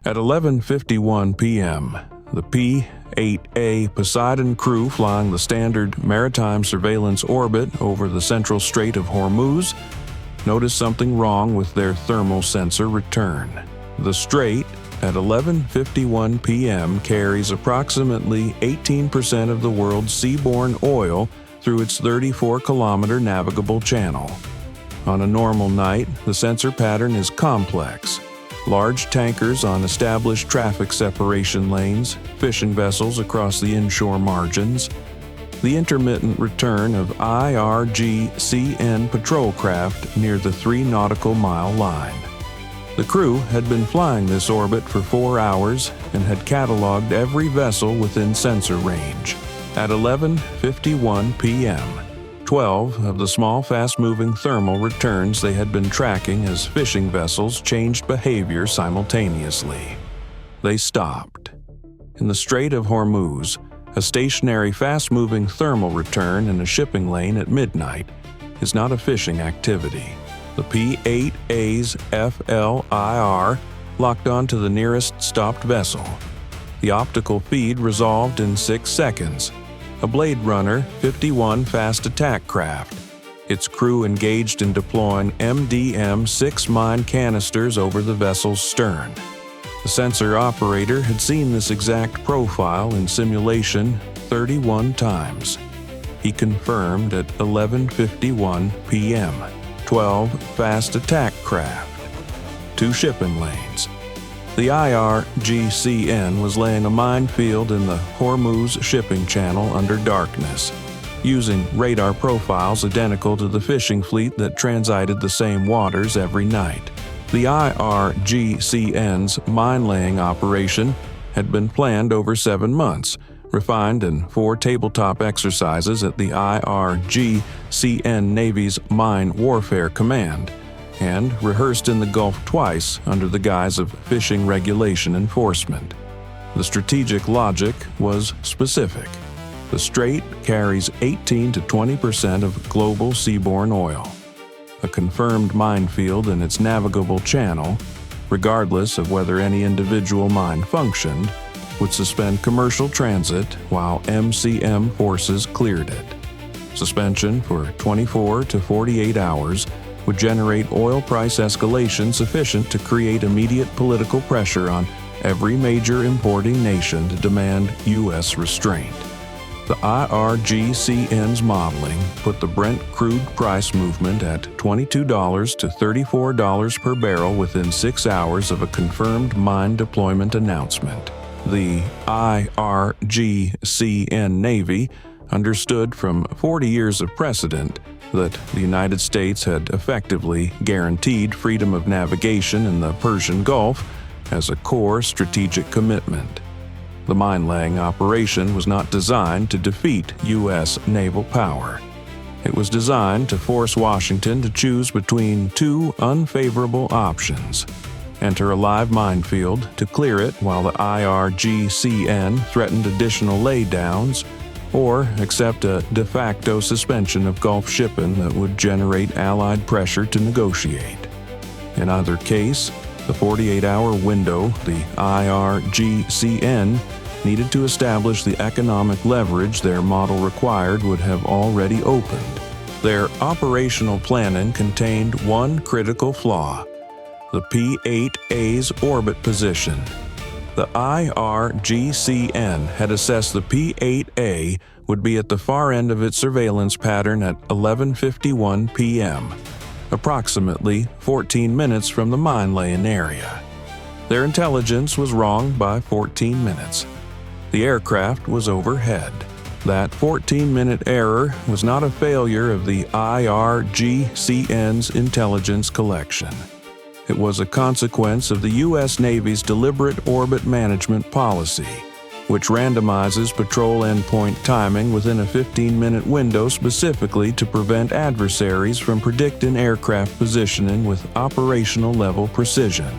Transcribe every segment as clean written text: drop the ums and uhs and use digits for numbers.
At 11:51 p.m., the P-8A Poseidon crew flying the standard maritime surveillance orbit over the central Strait of Hormuz noticed something wrong with their thermal sensor return. The strait at 11:51 p.m. carries approximately 18% of the world's seaborne oil through its 34-kilometer navigable channel. On a normal night, the sensor pattern is complex. Large tankers on established traffic separation lanes, fishing vessels across the inshore margins, the intermittent return of IRGCN patrol craft near the 3 nautical mile line. The crew had been flying this orbit for 4 hours and had cataloged every vessel within sensor range. At 11:51 p.m., 12 of the small, fast-moving thermal returns they had been tracking as fishing vessels changed behavior simultaneously. They stopped. In the Strait of Hormuz, a stationary, fast-moving thermal return in a shipping lane at midnight is not a fishing activity. The P-8A's FLIR locked onto the nearest stopped vessel. The optical feed resolved in 6 seconds. A Blade Runner 51 fast attack craft. Its crew engaged in deploying MDM-6 mine canisters over the vessel's stern. The sensor operator had seen this exact profile in simulation 31 times. He confirmed at 11:51 p.m. 12 fast attack craft, 2 shipping lanes. The IRGCN was laying a minefield in the Hormuz shipping channel under darkness, using radar profiles identical to the fishing fleet that transited the same waters every night. The IRGCN's mine-laying operation had been planned over 7 months, refined in 4 tabletop exercises at the IRGCN Navy's Mine Warfare Command, and rehearsed in the Gulf twice under the guise of fishing regulation enforcement. The strategic logic was specific. The strait carries 18 to 20% of global seaborne oil. A confirmed minefield in its navigable channel, regardless of whether any individual mine functioned, would suspend commercial transit while MCM forces cleared it. Suspension for 24 to 48 hours would generate oil price escalation sufficient to create immediate political pressure on every major importing nation to demand U.S. restraint. The IRGCN's modeling put the Brent crude price movement at $22 to $34 per barrel within 6 hours of a confirmed mine deployment announcement. The IRGCN Navy understood from 40 years of precedent that the United States had effectively guaranteed freedom of navigation in the Persian Gulf as a core strategic commitment. The mine-laying operation was not designed to defeat U.S. naval power. It was designed to force Washington to choose between 2 unfavorable options: enter a live minefield to clear it while the IRGCN threatened additional laydowns, or accept a de facto suspension of Gulf shipping that would generate Allied pressure to negotiate. In either case, the 48-hour window the IRGCN needed to establish the economic leverage their model required would have already opened. Their operational planning contained one critical flaw: the P-8A's orbit position. The IRGCN had assessed the P-8A would be at the far end of its surveillance pattern at 11:51 p.m., approximately 14 minutes from the mine-laying area. Their intelligence was wrong by 14 minutes. The aircraft was overhead. That 14-minute error was not a failure of the IRGCN's intelligence collection. It was a consequence of the U.S. Navy's deliberate orbit management policy, which randomizes patrol endpoint timing within a 15-minute window specifically to prevent adversaries from predicting aircraft positioning with operational-level precision.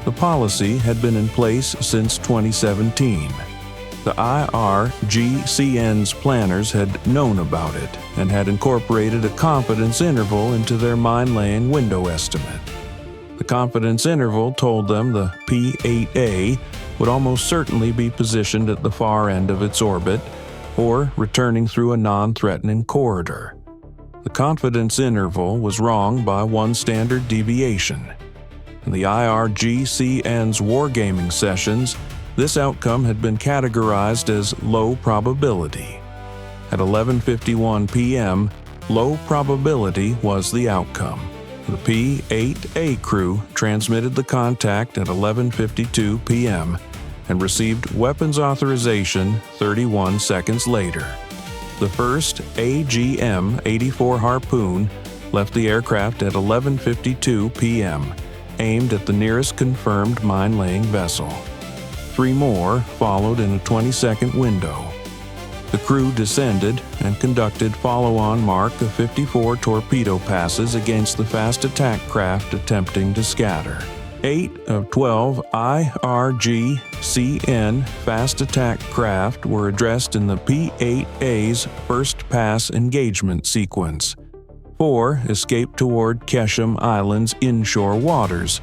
The policy had been in place since 2017. The IRGCN's planners had known about it and had incorporated a confidence interval into their mine-laying window estimate. The confidence interval told them the P-8A would almost certainly be positioned at the far end of its orbit or returning through a non-threatening corridor. The confidence interval was wrong by one standard deviation. In the IRGCN's wargaming sessions, this outcome had been categorized as low probability. At 11:51 p.m., low probability was the outcome. The P-8A crew transmitted the contact at 11:52 p.m. and received weapons authorization 31 seconds later. The first AGM-84 Harpoon left the aircraft at 11:52 p.m., aimed at the nearest confirmed mine-laying vessel. 3 more followed in a 20-second window. The crew descended and conducted follow-on Mark of 54 torpedo passes against the fast attack craft attempting to scatter. 8 of 12 IRGCN fast attack craft were addressed in the P-8A's first pass engagement sequence. 4 escaped toward Keshem Island's inshore waters,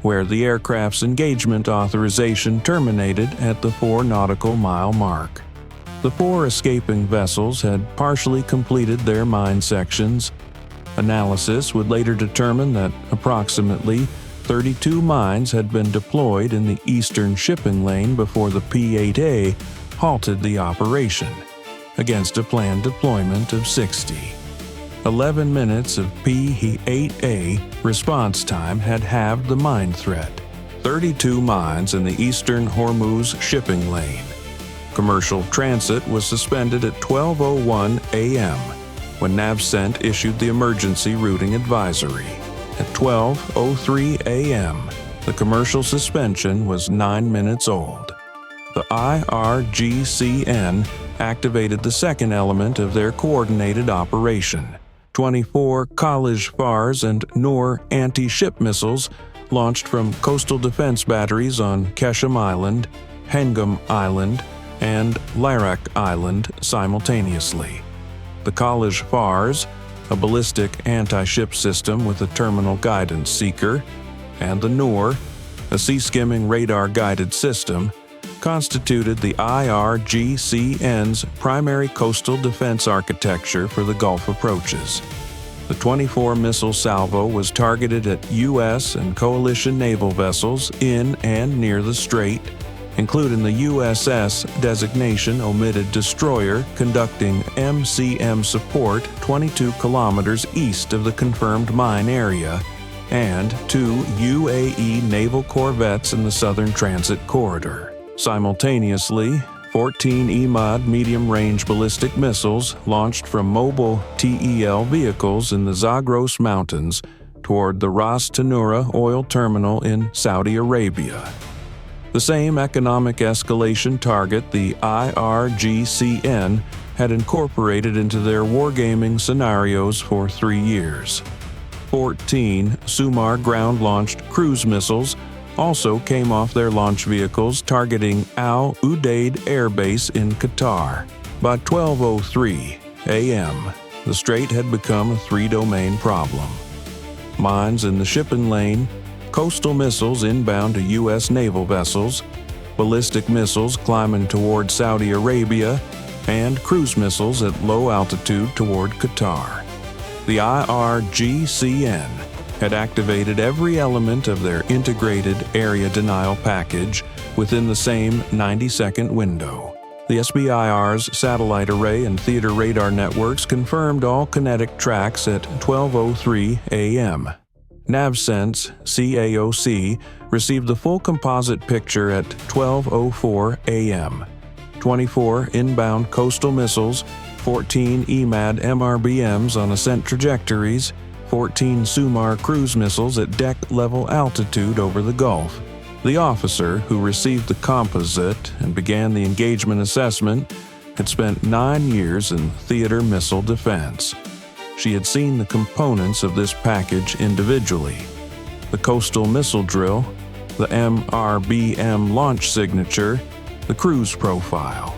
where the aircraft's engagement authorization terminated at the 4 nautical mile mark. The 4 escaping vessels had partially completed their mine sections. Analysis would later determine that approximately 32 mines had been deployed in the eastern shipping lane before the P-8A halted the operation, against a planned deployment of 60. 11 minutes of P-8A response time had halved the mine threat. 32 mines in the eastern Hormuz shipping lane. Commercial transit was suspended at 12:01 a.m. when NAVCENT issued the emergency routing advisory. At 12:03 a.m., the commercial suspension was 9 minutes old. The IRGCN activated the second element of their coordinated operation. 24 Khalij-Fars and Noor anti-ship missiles launched from coastal defense batteries on Keshem Island, Hengam Island, and Larak Island simultaneously. The Khalij-Fars, a ballistic anti-ship system with a terminal guidance seeker, and the Noor, a sea-skimming radar-guided system, constituted the IRGCN's primary coastal defense architecture for the Gulf approaches. The 24-missile salvo was targeted at U.S. and coalition naval vessels in and near the strait, including the USS designation omitted destroyer conducting MCM support 22 kilometers east of the confirmed mine area, and 2 UAE naval corvettes in the southern transit corridor. Simultaneously, 14 Emad medium-range ballistic missiles launched from mobile TEL vehicles in the Zagros Mountains toward the Ras Tanura oil terminal in Saudi Arabia. The same economic escalation target the IRGCN had incorporated into their wargaming scenarios for 3 years. 14 Soumar ground-launched cruise missiles also came off their launch vehicles targeting Al Udeid Air Base in Qatar. By 12:03 a.m., the strait had become a 3-domain problem. Mines in the shipping lane, coastal missiles inbound to U.S. naval vessels, ballistic missiles climbing toward Saudi Arabia, and cruise missiles at low altitude toward Qatar. The IRGCN had activated every element of their integrated area denial package within the same 90-second window. The SBIR's satellite array and theater radar networks confirmed all kinetic tracks at 12:03 a.m. NAVCENT's CAOC received the full composite picture at 12:04 a.m. 24 inbound coastal missiles, 14 Emad MRBMs on ascent trajectories, 14 Soumar cruise missiles at deck-level altitude over the Gulf. The officer who received the composite and began the engagement assessment had spent 9 years in theater missile defense. She had seen the components of this package individually: the coastal missile drill, the MRBM launch signature, the cruise profile.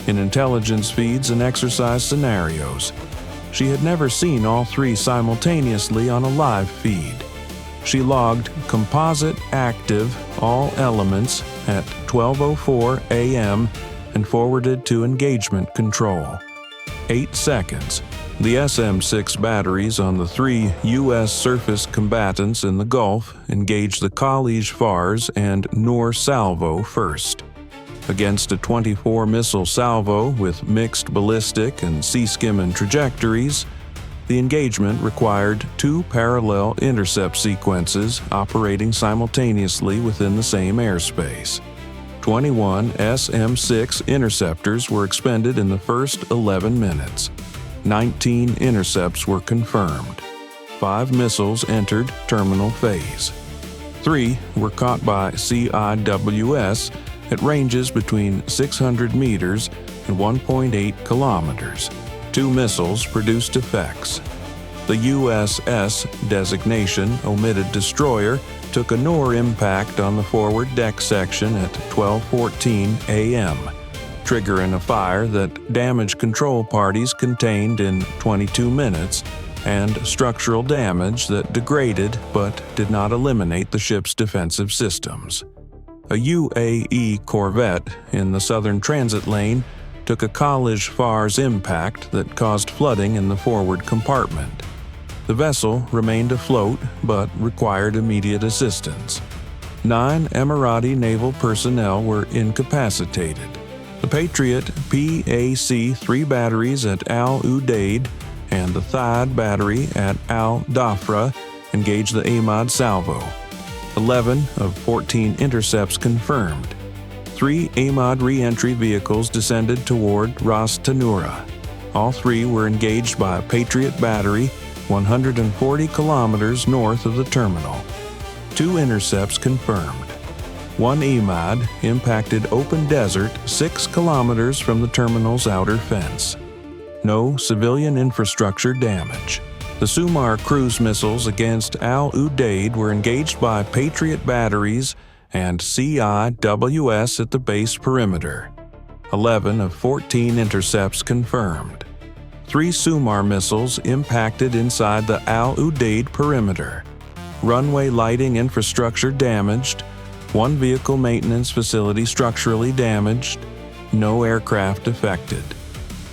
In intelligence feeds and exercise scenarios, she had never seen all 3 simultaneously on a live feed. she logged composite active all elements at 12:04 a.m. and forwarded to engagement control. 8 seconds. The SM-6 batteries on the 3 U.S. surface combatants in the Gulf engaged the Khalij-Fars and Noor salvo first. Against a 24-missile salvo with mixed ballistic and sea-skimming trajectories, the engagement required 2 parallel intercept sequences operating simultaneously within the same airspace. 21 SM-6 interceptors were expended in the first 11 minutes. 19 intercepts were confirmed. 5 missiles entered terminal phase. 3 were caught by CIWS at ranges between 600 meters and 1.8 kilometers. 2 missiles produced effects. The USS designation omitted destroyer took a Noor impact on the forward deck section at 12:14 a.m., triggering a fire that damaged control parties contained in 22 minutes and structural damage that degraded but did not eliminate the ship's defensive systems. A UAE corvette in the southern transit lane took a Khalij-Fars impact that caused flooding in the forward compartment. The vessel remained afloat but required immediate assistance. 9 Emirati naval personnel were incapacitated. The Patriot PAC-3 batteries at Al Udeid and the Thad battery at Al Dhafra engaged the Emad salvo. 11 of 14 intercepts confirmed. 3 Emad re-entry vehicles descended toward Ras Tanura. All 3 were engaged by a Patriot battery 140 kilometers north of the terminal. 2 intercepts confirmed. 1 Emad impacted open desert 6 kilometers from the terminal's outer fence. No civilian infrastructure damage. The Soumar cruise missiles against Al Udeid were engaged by Patriot batteries and CIWS at the base perimeter. 11 of 14 intercepts confirmed. 3 Soumar missiles impacted inside the Al Udeid perimeter. Runway lighting infrastructure damaged. 1 vehicle maintenance facility structurally damaged. No aircraft affected.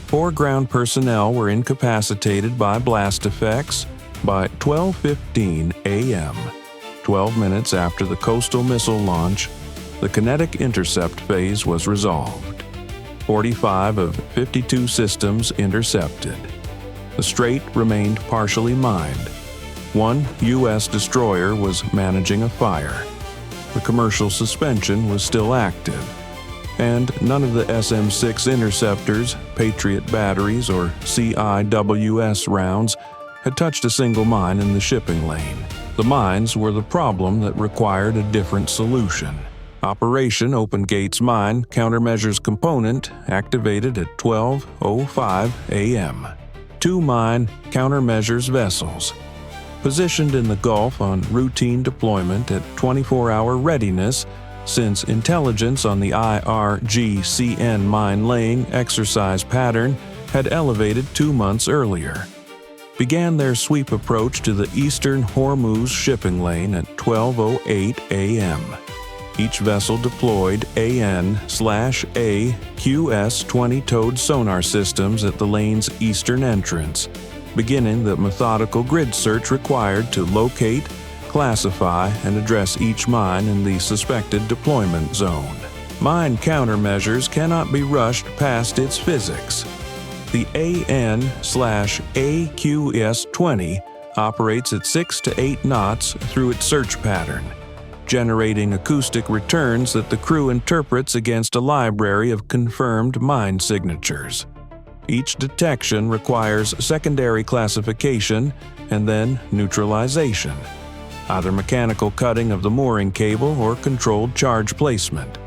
4 ground personnel were incapacitated by blast effects by 12:15 a.m. 12 minutes after the coastal missile launch, the kinetic intercept phase was resolved. 45 of 52 systems intercepted. The strait remained partially mined. 1 U.S. destroyer was managing a fire. The commercial suspension was still active, and none of the SM-6 interceptors, Patriot batteries, or CIWS rounds had touched a single mine in the shipping lane. The mines were the problem that required a different solution. Operation Open Gates Mine Countermeasures Component activated at 12:05 a.m. 2 mine countermeasures vessels. Positioned in the Gulf on routine deployment at 24-hour readiness since intelligence on the IRGCN mine-laying exercise pattern had elevated 2 months earlier. Began their sweep approach to the eastern Hormuz shipping lane at 12:08 a.m. Each vessel deployed AN/A QS-20 towed sonar systems at the lane's eastern entrance, beginning the methodical grid search required to locate, classify, and address each mine in the suspected deployment zone. Mine countermeasures cannot be rushed past its physics. The AN/AQS-20 operates at 6 to 8 knots through its search pattern, generating acoustic returns that the crew interprets against a library of confirmed mine signatures. Each detection requires secondary classification and then neutralization, either mechanical cutting of the mooring cable or controlled charge placement.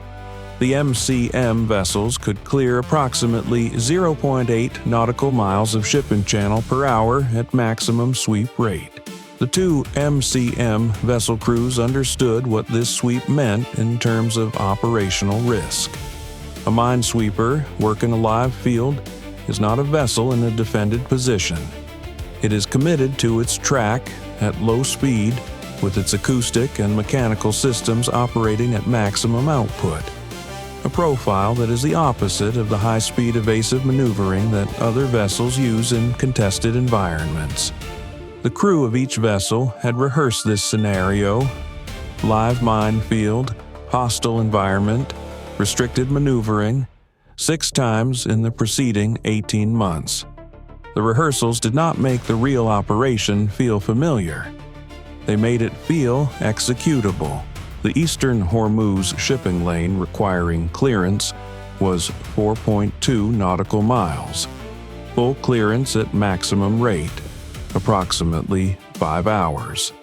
The MCM vessels could clear approximately 0.8 nautical miles of shipping channel per hour at maximum sweep rate. The 2 MCM vessel crews understood what this sweep meant in terms of operational risk. A minesweeper working a live field is not a vessel in a defended position. It is committed to its track at low speed with its acoustic and mechanical systems operating at maximum output, a profile that is the opposite of the high-speed evasive maneuvering that other vessels use in contested environments. The crew of each vessel had rehearsed this scenario: live minefield, hostile environment, restricted maneuvering, 6 times in the preceding 18 months. The rehearsals did not make the real operation feel familiar. They made it feel executable. The eastern Hormuz shipping lane requiring clearance was 4.2 nautical miles. Full clearance at maximum rate, approximately 5 hours.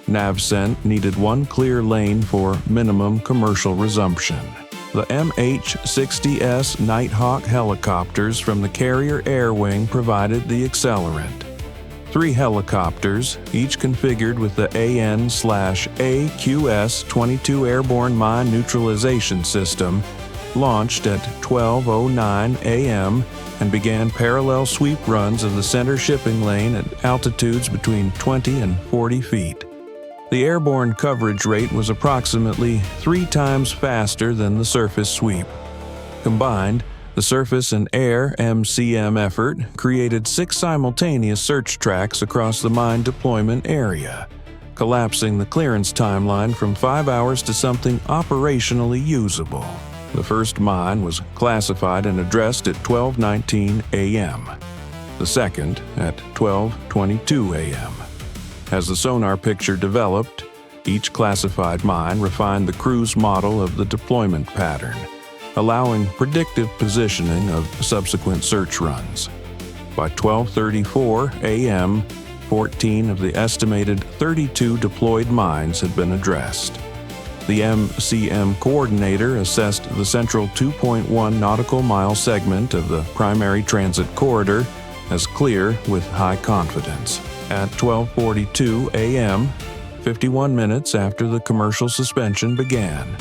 NAVCENT needed 1 clear lane for minimum commercial resumption. The MH-60S Nighthawk helicopters from the Carrier Air Wing provided the accelerant. 3 helicopters, each configured with the AN/AQS-22 airborne mine neutralization system, launched at 12:09 a.m. and began parallel sweep runs of the center shipping lane at altitudes between 20 and 40 feet. The airborne coverage rate was approximately 3 times faster than the surface sweep. Combined, the surface and air MCM effort created 6 simultaneous search tracks across the mine deployment area, collapsing the clearance timeline from 5 hours to something operationally usable. The first mine was classified and addressed at 12:19 a.m., the second at 12:22 a.m. As the sonar picture developed, each classified mine refined the crew's model of the deployment pattern, allowing predictive positioning of subsequent search runs. By 12:34 a.m., 14 of the estimated 32 deployed mines had been addressed. The MCM coordinator assessed the central 2.1 nautical mile segment of the primary transit corridor as clear with high confidence. At 12:42 a.m., 51 minutes after the commercial suspension began,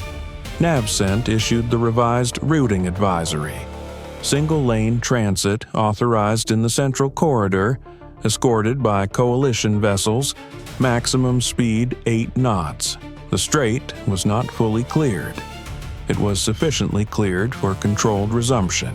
NAVCENT issued the revised routing advisory. Single-lane transit authorized in the central corridor, escorted by coalition vessels, maximum speed 8 knots. The strait was not fully cleared. It was sufficiently cleared for controlled resumption.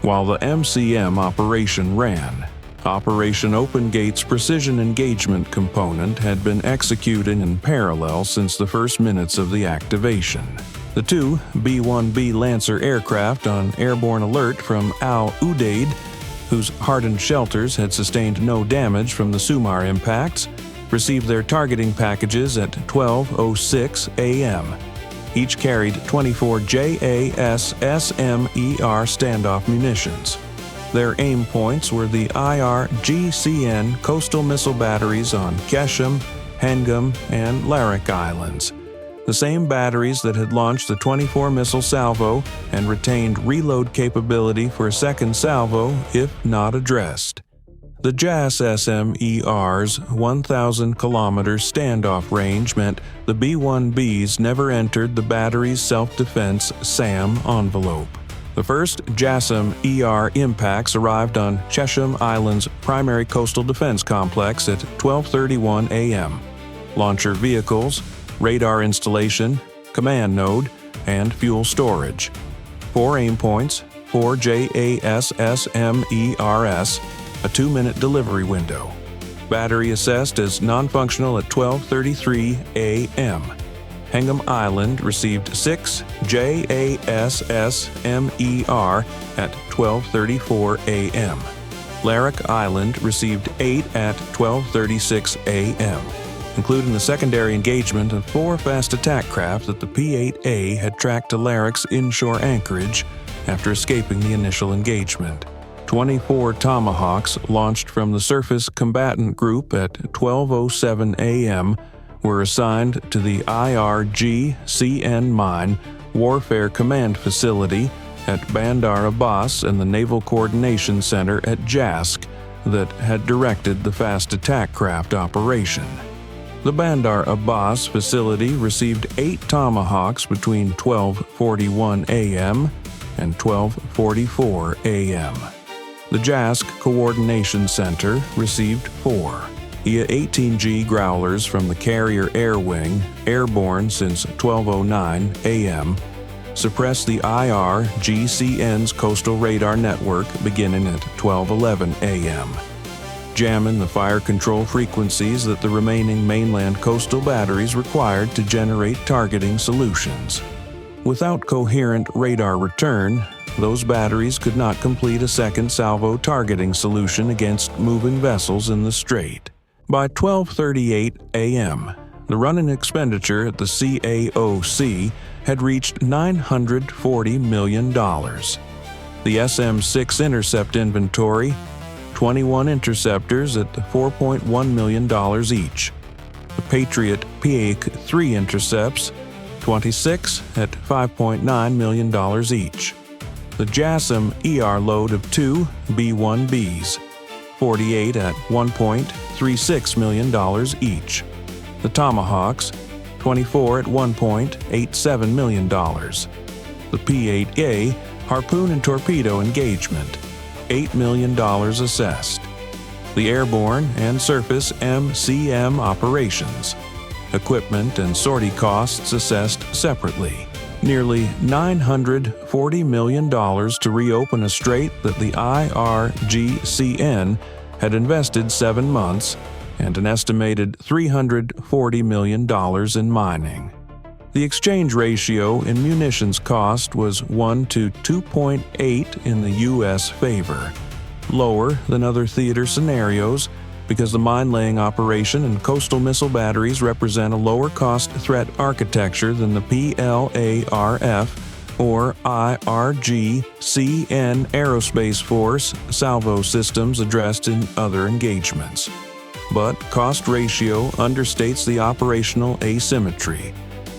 While the MCM operation ran, Operation Open Gate's precision engagement component had been executing in parallel since the first minutes of the activation. The 2 B-1B Lancer aircraft on airborne alert from Udeid, whose hardened shelters had sustained no damage from the Soumar impacts, received their targeting packages at 12:06 a.m. Each carried 24 JASSM-ER standoff munitions. Their aim points were the IRGCN coastal missile batteries on Keshem, Hengam, and Larak Islands, the same batteries that had launched the 24-missile salvo and retained reload capability for a second salvo if not addressed. The JASSM-ER's 1,000-kilometer standoff range meant the B-1Bs never entered the battery's self-defense SAM envelope. The first JASSM-ER impacts arrived on Keshem Island's primary coastal defense complex at 12:31 a.m. Launcher vehicles, radar installation, command node, and fuel storage. 4 aim points, 4 JASSM-ERS, a 2-minute delivery window. Battery assessed as non-functional at 12:33 a.m. Hengam Island received 6 JASSM-ER at 12:34 a.m. Larak Island received 8 at 12:36 a.m., including the secondary engagement of 4 fast attack craft that the P-8A had tracked to Larak's inshore anchorage after escaping the initial engagement. 24 Tomahawks launched from the Surface Combatant Group at 12:07 a.m. were assigned to the IRGCN Mine Warfare Command Facility at Bandar Abbas and the Naval Coordination Center at JASSM that had directed the fast attack craft operation. The Bandar Abbas facility received 8 Tomahawks between 12:41 a.m. and 12:44 a.m. The JASSM Coordination Center received 4. IA-18G Growlers from the Carrier Air Wing, airborne since 12:09 a.m., suppressed the IRGCN's coastal radar network beginning at 12:11 a.m., jamming the fire control frequencies that the remaining mainland coastal batteries required to generate targeting solutions. Without coherent radar return, those batteries could not complete a second salvo targeting solution against moving vessels in the strait. By 12:38 a.m., the running expenditure at the CAOC had reached $940 million. The SM-6 intercept inventory, 21 interceptors at $4.1 million each. The Patriot P-8A intercepts, 26 at $5.9 million each. The JASSM-ER load of 2 B-1Bs, 48 at $1.36 million each. The Tomahawks, 24 at $1.87 million. The P-8A harpoon and torpedo engagement, $8 million assessed. The airborne and surface MCM operations, equipment and sortie costs assessed separately. Nearly $940 million to reopen a strait that the IRGCN had invested 7 months, and an estimated $340 million in mining. The exchange ratio in munitions cost was 1 to 2.8 in the U.S. favor, lower than other theater scenarios because the mine-laying operation and coastal missile batteries represent a lower-cost threat architecture than the PLARF or IRGCN Aerospace Force salvo systems addressed in other engagements. But cost ratio understates the operational asymmetry.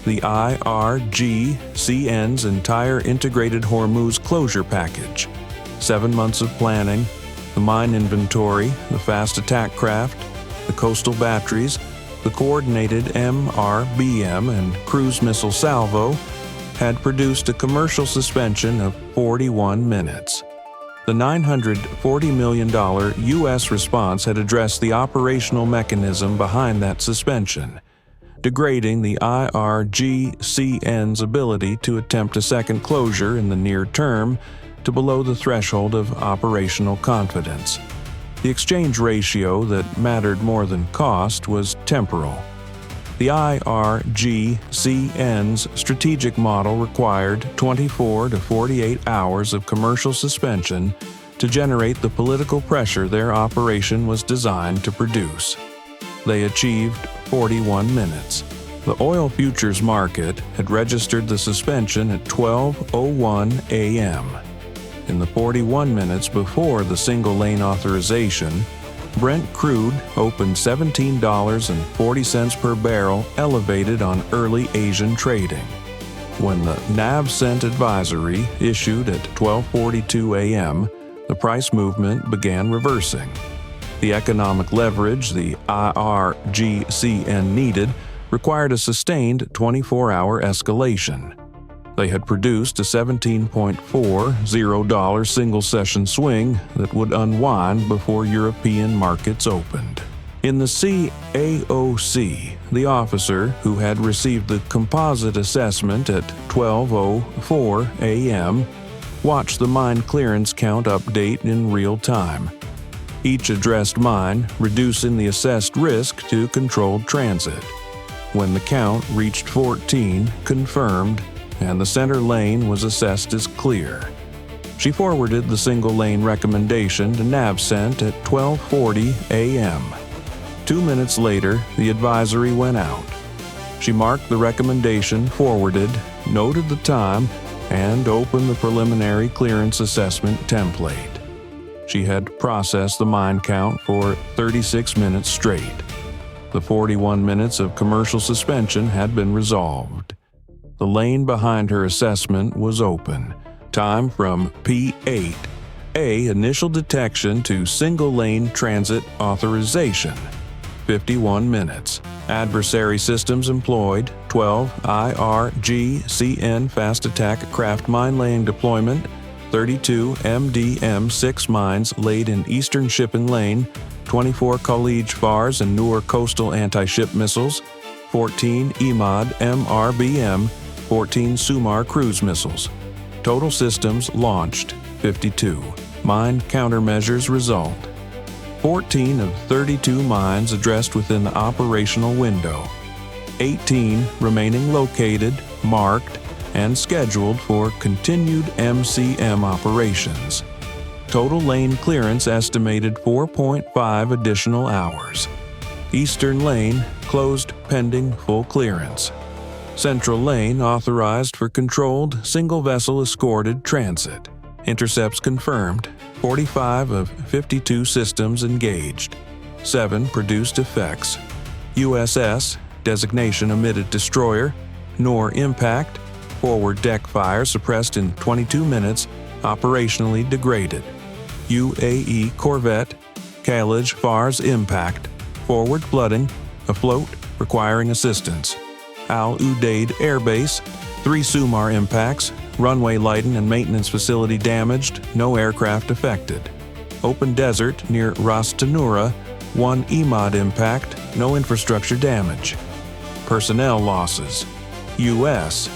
The IRGCN's entire integrated Hormuz closure package, 7 months of planning, the mine inventory, the fast attack craft, the coastal batteries, the coordinated MRBM and cruise missile salvo, had produced a commercial suspension of 41 minutes. The $940 million U.S. response had addressed the operational mechanism behind that suspension, degrading the IRGCN's ability to attempt a second closure in the near term to below the threshold of operational confidence. The exchange ratio that mattered more than cost was temporal. The IRGCN's strategic model required 24 to 48 hours of commercial suspension to generate the political pressure their operation was designed to produce. They achieved 41 minutes. The oil futures market had registered the suspension at 12:01 a.m. In the 41 minutes before the single-lane authorization, Brent crude opened $17.40 per barrel, elevated on early Asian trading. When the NAV-CENT advisory issued at 12:42 a.m., the price movement began reversing. The economic leverage the IRGCN needed required a sustained 24-hour escalation. They had produced a $17.40 single-session swing that would unwind before European markets opened. In the CAOC, the officer who had received the composite assessment at 12:04 a.m. watched the mine clearance count update in real time. Each addressed mine reducing the assessed risk to controlled transit. When the count reached 14, confirmed, and the center lane was assessed as clear. She forwarded the single-lane recommendation to NAV-CENT at 12:40 a.m. 2 minutes later, the advisory went out. She marked the recommendation forwarded, noted the time, and opened the preliminary clearance assessment template. She had processed the mine count for 36 minutes straight. The 41 minutes of commercial suspension had been resolved. The lane behind her assessment was open. Time from P-8A initial detection to single-lane transit authorization, 51 minutes. Adversary systems employed, 12 IRGCN fast attack craft mine laying deployment, 32 MDM-6 mines laid in eastern shipping lane, 24 Khalij-Fars and Noor coastal anti-ship missiles, 14 Emad MRBM, 14 Soumar cruise missiles. Total systems launched 52. Mine countermeasures result. 14 of 32 mines addressed within the operational window. 18 remaining located, marked, and scheduled for continued MCM operations. Total lane clearance estimated 4.5 additional hours. Eastern lane closed pending full clearance. Central lane authorized for controlled single-vessel escorted transit. Intercepts confirmed. 45 of 52 systems engaged. 7 produced effects. USS, designation omitted destroyer, Noor impact, forward deck fire suppressed in 22 minutes, operationally degraded. UAE corvette, Khalij-Fars impact, forward flooding, afloat, requiring assistance. Udeid Air Base, 3 Soumar impacts, runway lighting and maintenance facility damaged, no aircraft affected. Open desert near Ras Tanura, 1 Emad impact, no infrastructure damage. Personnel losses. U.S.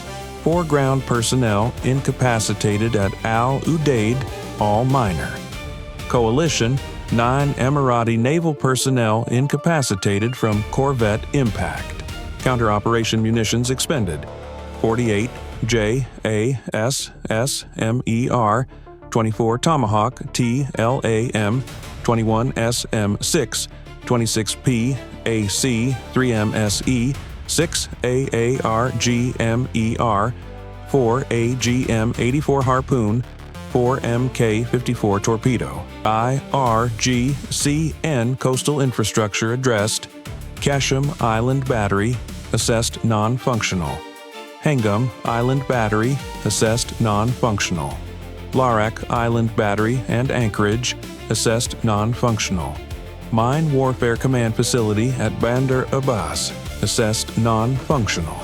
4 ground personnel incapacitated at Udeid, all minor. Coalition, 9 Emirati naval personnel incapacitated from corvette impact. Counter-operation munitions expended. 48 JASSM-ER, 24 Tomahawk TLAM, 21 SM-6, 26 P-8A 3MSE, 6 ARGCN-ER, 4 AGM-84 Harpoon, 4 MK-54 Torpedo. IRGCN coastal infrastructure addressed. Keshem Island Battery, assessed non-functional. Hengam Island Battery, assessed non-functional. Larak Island Battery and Anchorage, assessed non-functional. Mine Warfare Command Facility at Bandar Abbas, assessed non-functional.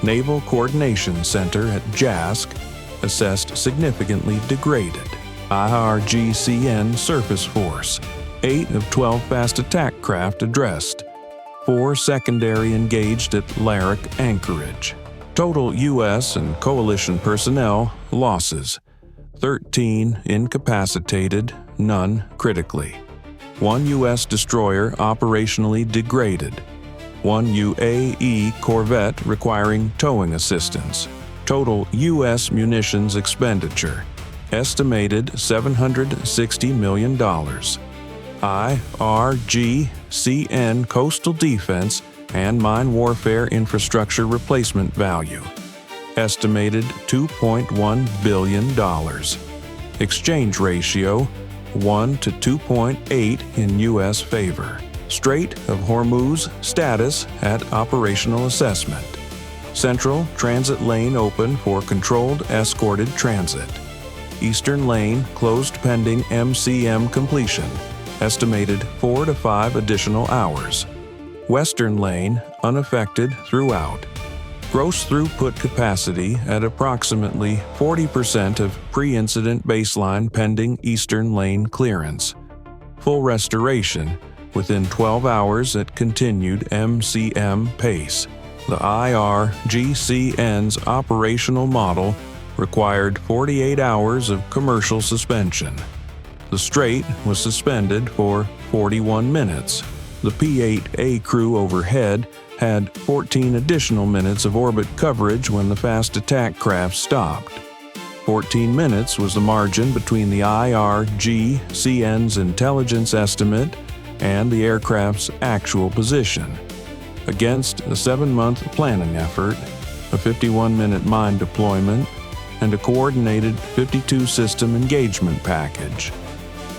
Naval Coordination Center at JASSM, assessed significantly degraded. IRGCN Surface Force, 8 of 12 fast attack craft addressed. 4 secondary engaged at Larak Anchorage. Total U.S. and coalition personnel losses. 13 incapacitated, none critically. 1 U.S. destroyer operationally degraded. 1 UAE corvette requiring towing assistance. Total U.S. munitions expenditure. Estimated $760 million. IRGCN Coastal Defense and Mine Warfare Infrastructure Replacement Value. Estimated $2.1 billion. Exchange ratio 1 to 2.8 in U.S. favor. Strait of Hormuz status at operational assessment. Central transit lane open for controlled escorted transit. Eastern lane closed pending MCM completion. Estimated 4 to 5 additional hours. Western lane unaffected throughout. Gross throughput capacity at approximately 40% of pre-incident baseline pending Eastern lane clearance. Full restoration within 12 hours at continued MCM pace. The IRGCN's operational model required 48 hours of commercial suspension. The Strait was suspended for 41 minutes. The P-8A crew overhead had 14 additional minutes of orbit coverage when the fast attack craft stopped. 14 minutes was the margin between the IRGCN's intelligence estimate and the aircraft's actual position. Against a 7-month planning effort, a 51-minute mine deployment, and a coordinated 52-system engagement package.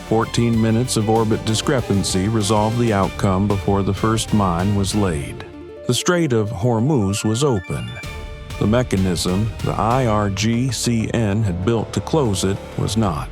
14 minutes of orbit discrepancy resolved the outcome before the first mine was laid. The Strait of Hormuz was open. The mechanism the IRGCN had built to close it was not.